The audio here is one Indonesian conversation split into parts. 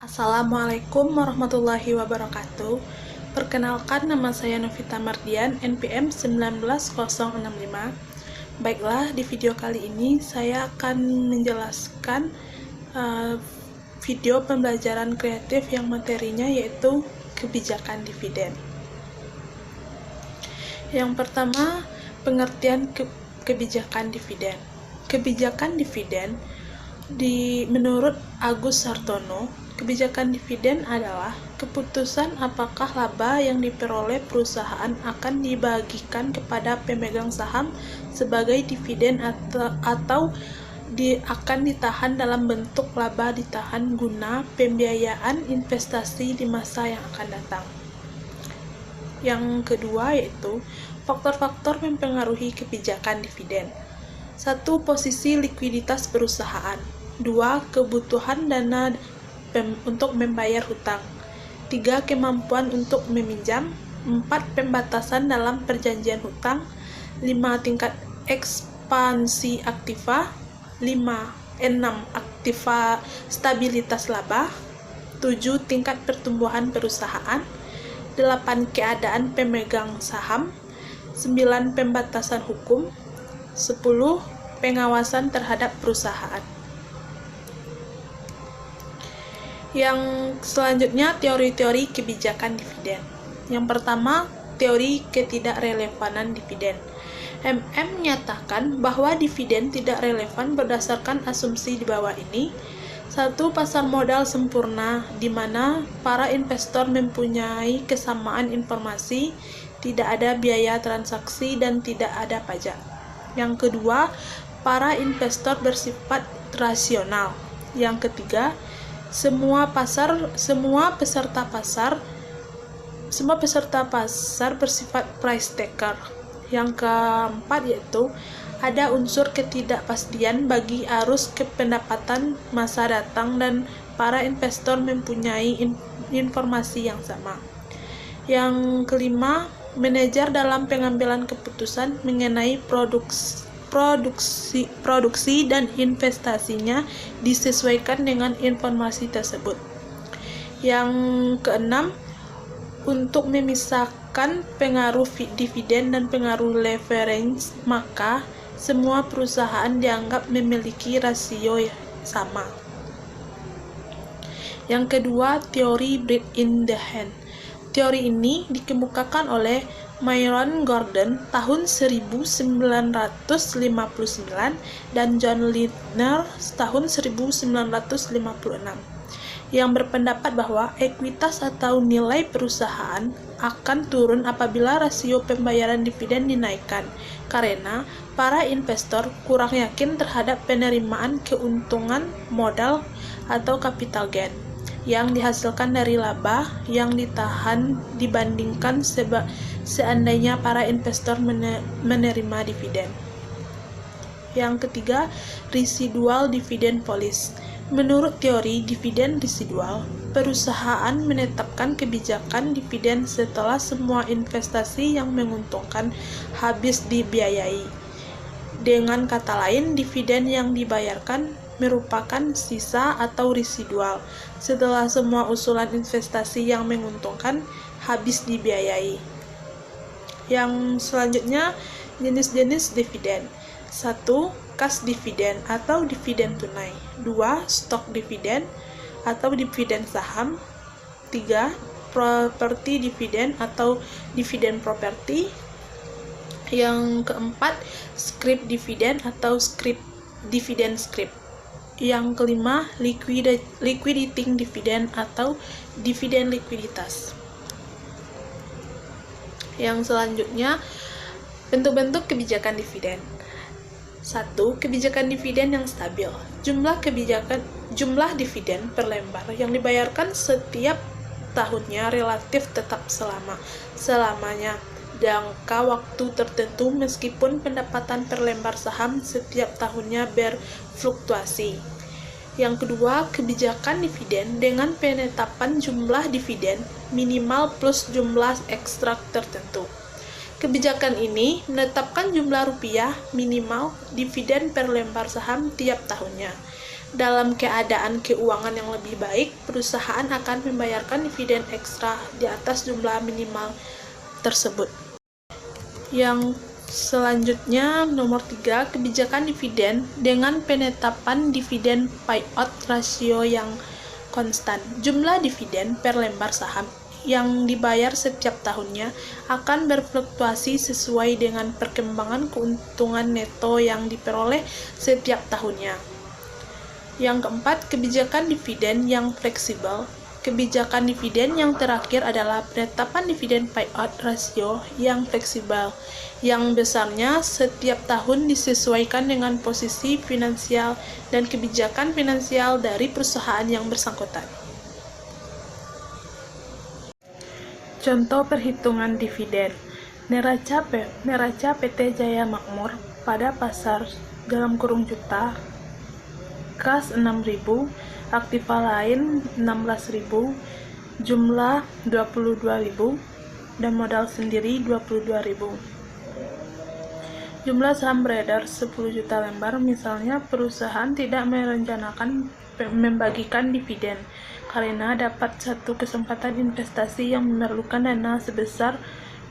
Assalamualaikum warahmatullahi wabarakatuh. Perkenalkan, nama saya Novita Mardian, NPM 19065. Baiklah, di video kali ini saya akan menjelaskan video pembelajaran kreatif yang materinya yaitu kebijakan dividen. Yang pertama, pengertian kebijakan dividen. Kebijakan dividen menurut Agus Sartono, kebijakan dividen adalah keputusan apakah laba yang diperoleh perusahaan akan dibagikan kepada pemegang saham sebagai dividen atau akan ditahan dalam bentuk laba ditahan guna pembiayaan investasi di masa yang akan datang. Yang kedua yaitu faktor-faktor mempengaruhi kebijakan dividen. 1. Posisi likuiditas perusahaan. 2. Kebutuhan dana untuk membayar hutang. 3. Kemampuan untuk meminjam. 4. Pembatasan dalam perjanjian hutang. 5. Tingkat ekspansi aktiva. 6. Aktiva stabilitas laba. 7. Tingkat pertumbuhan perusahaan. 8. Keadaan pemegang saham. 9. Pembatasan hukum. 10. Pengawasan terhadap perusahaan. Yang selanjutnya, teori-teori kebijakan dividen. Yang pertama, teori ketidakrelevanan dividen. Menyatakan bahwa dividen tidak relevan berdasarkan asumsi di bawah ini. 1. Pasar modal sempurna, di mana para investor mempunyai kesamaan informasi, tidak ada biaya transaksi, dan tidak ada pajak. Yang kedua, para investor bersifat rasional. Yang ketiga, semua peserta pasar bersifat price taker. Yang keempat yaitu ada unsur ketidakpastian bagi arus pendapatan masa datang dan para investor mempunyai informasi yang sama. Yang kelima, manajer dalam pengambilan keputusan mengenai produksi dan investasinya disesuaikan dengan informasi tersebut. Yang keenam, untuk memisahkan pengaruh dividen dan pengaruh leverage, maka semua perusahaan dianggap memiliki rasio sama. Yang kedua, teori bird in the hand. Teori ini dikemukakan oleh Myron Gordon tahun 1959 dan John Lindner tahun 1956, yang berpendapat bahwa ekuitas atau nilai perusahaan akan turun apabila rasio pembayaran dividen dinaikkan, karena para investor kurang yakin terhadap penerimaan keuntungan modal atau capital gain yang dihasilkan dari laba yang ditahan dibandingkan seandainya para investor menerima dividen. Yang ketiga, residual dividend policy. Menurut teori dividen residual, perusahaan menetapkan kebijakan dividen setelah semua investasi yang menguntungkan habis dibiayai. Dengan kata lain, dividen yang dibayarkan merupakan sisa atau residual setelah semua usulan investasi yang menguntungkan habis dibiayai. Yang selanjutnya, jenis-jenis dividen. 1. Cash dividen atau dividen tunai. 2. Stock dividen atau dividen saham. 3. Property dividen atau dividen properti. Yang keempat, scrip dividen atau dividen scrip. Yang kelima, liquidating dividen atau dividen likuiditas. Yang selanjutnya, bentuk-bentuk kebijakan dividen. 1. Kebijakan dividen yang stabil. Jumlah dividen per lembar yang dibayarkan setiap tahunnya relatif tetap selamanya jangka waktu tertentu meskipun pendapatan per lembar saham setiap tahunnya berfluktuasi. Yang kedua, kebijakan dividen dengan penetapan jumlah dividen minimal plus jumlah ekstrak tertentu. Kebijakan ini menetapkan jumlah rupiah minimal dividen per lembar saham tiap tahunnya. Dalam keadaan keuangan yang lebih baik, perusahaan akan membayarkan dividen ekstra di atas jumlah minimal tersebut. Yang selanjutnya, nomor 3, kebijakan dividen dengan penetapan dividen payout ratio yang konstan. Jumlah dividen per lembar saham yang dibayar setiap tahunnya akan berfluktuasi sesuai dengan perkembangan keuntungan neto yang diperoleh setiap tahunnya. Yang keempat, kebijakan dividen yang fleksibel. Kebijakan dividen yang terakhir adalah penetapan dividen payout ratio yang fleksibel, yang besarnya setiap tahun disesuaikan dengan posisi finansial dan kebijakan finansial dari perusahaan yang bersangkutan. Contoh perhitungan dividen. Neraca PT Jaya Makmur pada pasar (juta), kas 6.000, aktiva lain 16.000, jumlah 22.000, dan modal sendiri 22.000. Jumlah saham beredar 10 juta lembar. Misalnya, perusahaan tidak merencanakan membagikan dividen karena dapat satu kesempatan investasi yang memerlukan dana sebesar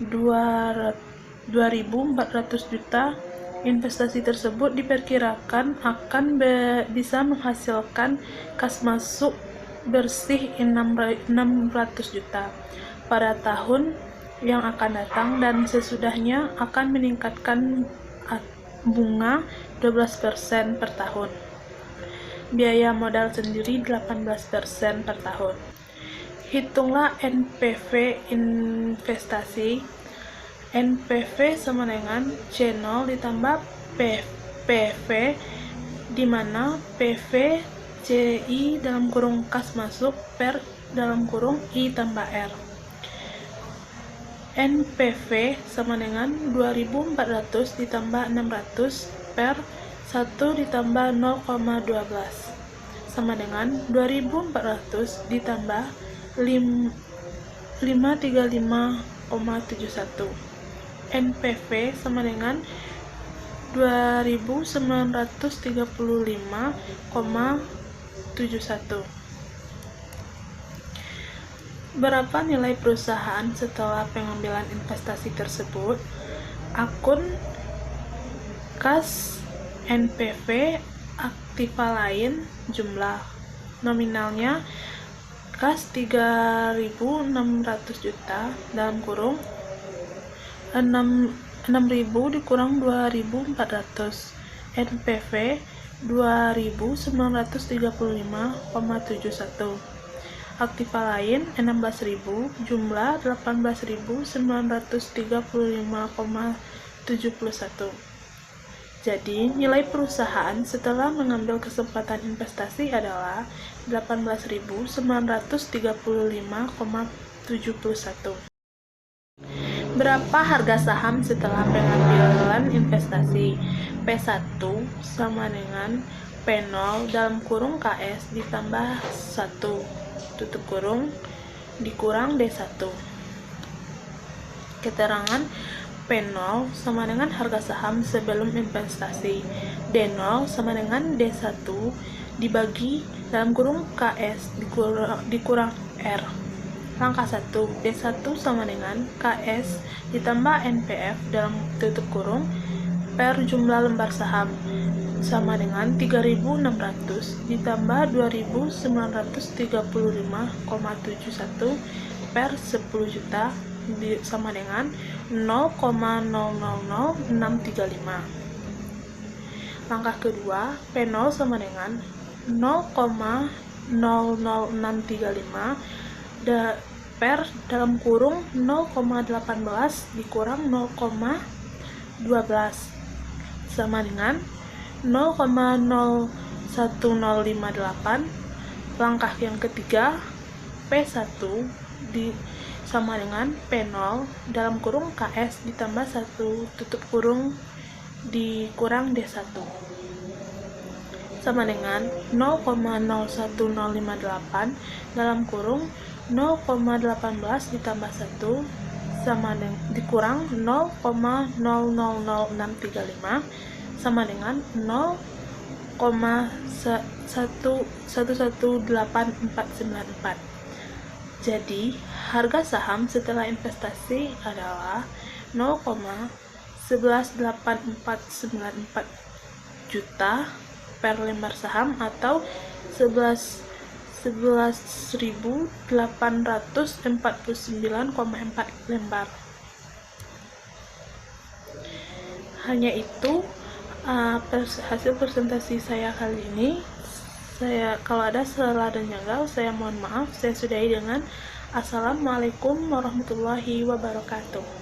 2.400 juta. Investasi tersebut diperkirakan akan bisa menghasilkan kas masuk bersih 600 juta pada tahun yang akan datang, dan sesudahnya akan meningkatkan bunga 12% per tahun. Biaya modal sendiri 18% per tahun. Hitunglah NPV investasi. NPV sama dengan C0 ditambah PV, di mana PV CI (kas masuk) per I tambah R. NPV sama dengan 2.400 ditambah 600 per 1 ditambah 0,12 sama dengan 2.400 ditambah 535,71. NPV sama dengan 2.935,71. Berapa nilai perusahaan setelah pengambilan investasi tersebut? Akun kas NPV, aktiva lain, jumlah nominalnya kas 3.600 juta (6.000 dikurang 2.400), NPV 2.935,71, aktiva lain 16.000, jumlah 18.935,71. Jadi, nilai perusahaan setelah mengambil kesempatan investasi adalah 18.935,71. Berapa harga saham setelah pengambilan investasi? P1 sama dengan P0 (KS) ditambah 1 tutup kurung dikurang D1. Keterangan P0 sama dengan harga saham sebelum investasi. D0 sama dengan D1 dibagi (KS) dikurang R. Langkah 1, D1 sama dengan KS ditambah NPF tutup kurung per jumlah lembar saham sama dengan 3.600 ditambah 2.935,71 per 10 juta sama dengan 0,000635. Langkah kedua, P0 sama dengan 0,00635 per (0,18) dikurang 0,12 sama dengan 0,01058. Langkah yang ketiga, P1 sama dengan P0 (KS) ditambah 1 tutup kurung dikurang D1 sama dengan 0,01058 (0,18 ditambah 1 sama dengan dikurang 0,000635 sama dengan 1,118494. Jadi, harga saham setelah investasi adalah 0,118494 juta per lembar saham atau 11.849,4 lembar. Hanya itu hasil presentasi saya kali ini. Kalau ada salah dan janggal, saya mohon maaf. Saya sudahi dengan Assalamualaikum warahmatullahi wabarakatuh.